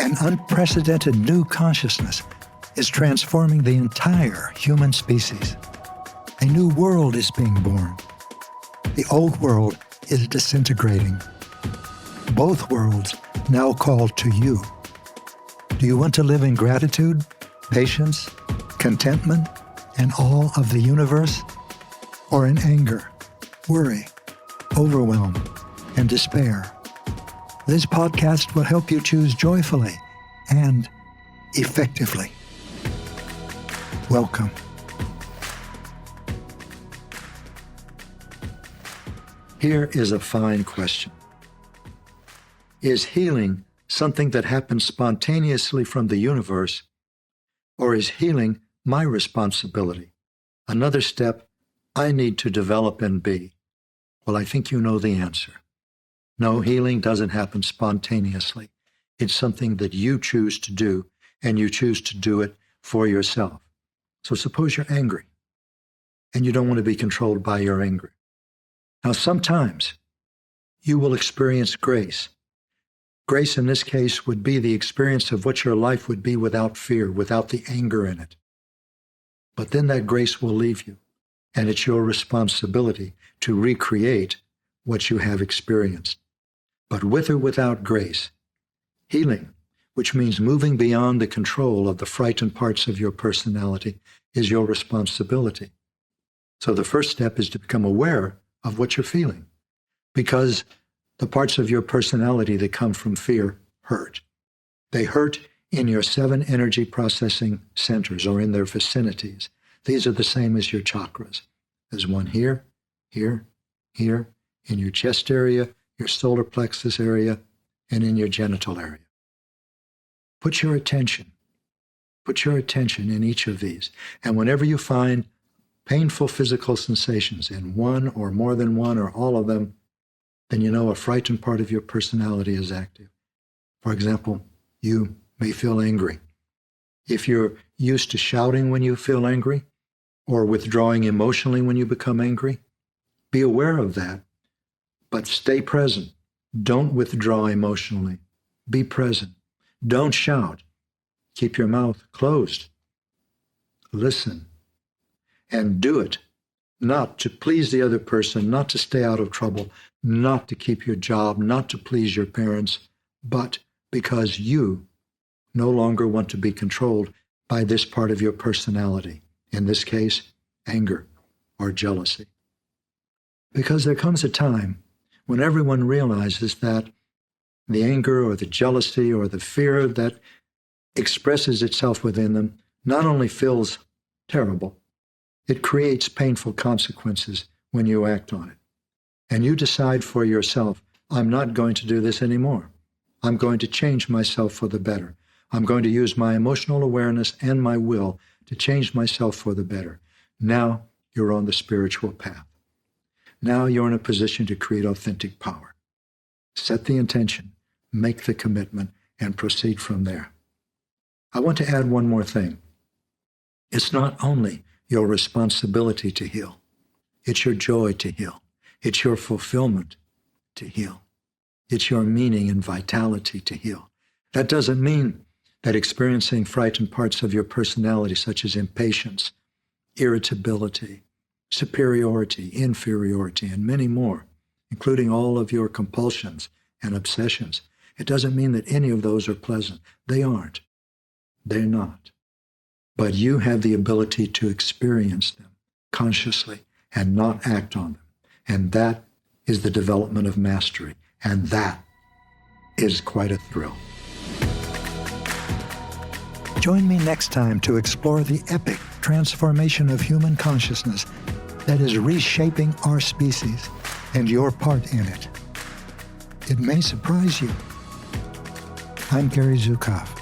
An unprecedented new consciousness is transforming the entire human species. A new world is being born. The old world is disintegrating. Both worlds now call to you. Do you want to live in gratitude, patience, contentment, and awe of the universe? Or in anger, worry, overwhelm, and despair? This podcast will help you choose joyfully and effectively. Welcome. Here is a fine question. Is healing something that happens spontaneously from the universe, or is healing my responsibility? Another step I need to develop and be. Well, I think you know the answer. No, healing doesn't happen spontaneously. It's something that you choose to do, and you choose to do it for yourself. So suppose you're angry, and you don't want to be controlled by your anger. Now, sometimes you will experience grace. Grace in this case would be the experience of what your life would be without fear, without the anger in it. But then that grace will leave you, and it's your responsibility to recreate what you have experienced. But with or without grace, healing, which means moving beyond the control of the frightened parts of your personality, is your responsibility. So the first step is to become aware of what you're feeling, because the parts of your personality that come from fear hurt. They hurt in your 7 energy processing centers or in their vicinities. These are the same as your chakras. There's one here, here, here, in your chest area, your solar plexus area, and in your genital area. Put your attention in each of these. And whenever you find painful physical sensations in one or more than one or all of them, then you know a frightened part of your personality is active. For example, you may feel angry. If you're used to shouting when you feel angry or withdrawing emotionally when you become angry, be aware of that, but stay present. Don't withdraw emotionally. Be present. Don't shout. Keep your mouth closed. Listen. And do it, not to please the other person, not to stay out of trouble, not to keep your job, not to please your parents, but because you no longer want to be controlled by this part of your personality, in this case, anger or jealousy. Because there comes a time when everyone realizes that the anger or the jealousy or the fear that expresses itself within them not only feels terrible, it creates painful consequences when you act on it. And you decide for yourself, I'm not going to do this anymore. I'm going to change myself for the better. I'm going to use my emotional awareness and my will to change myself for the better. Now you're on the spiritual path. Now you're in a position to create authentic power. Set the intention, make the commitment, and proceed from there. I want to add one more thing. It's not only your responsibility to heal. It's your joy to heal. It's your fulfillment to heal. It's your meaning and vitality to heal. That doesn't mean that experiencing frightened parts of your personality, such as impatience, irritability, superiority, inferiority, and many more, including all of your compulsions and obsessions, it doesn't mean that any of those are pleasant. They aren't. They're not. But you have the ability to experience them consciously and not act on them. And that is the development of mastery. And that is quite a thrill. Join me next time to explore the epic transformation of human consciousness that is reshaping our species and your part in it. It may surprise you. I'm Gary Zukav.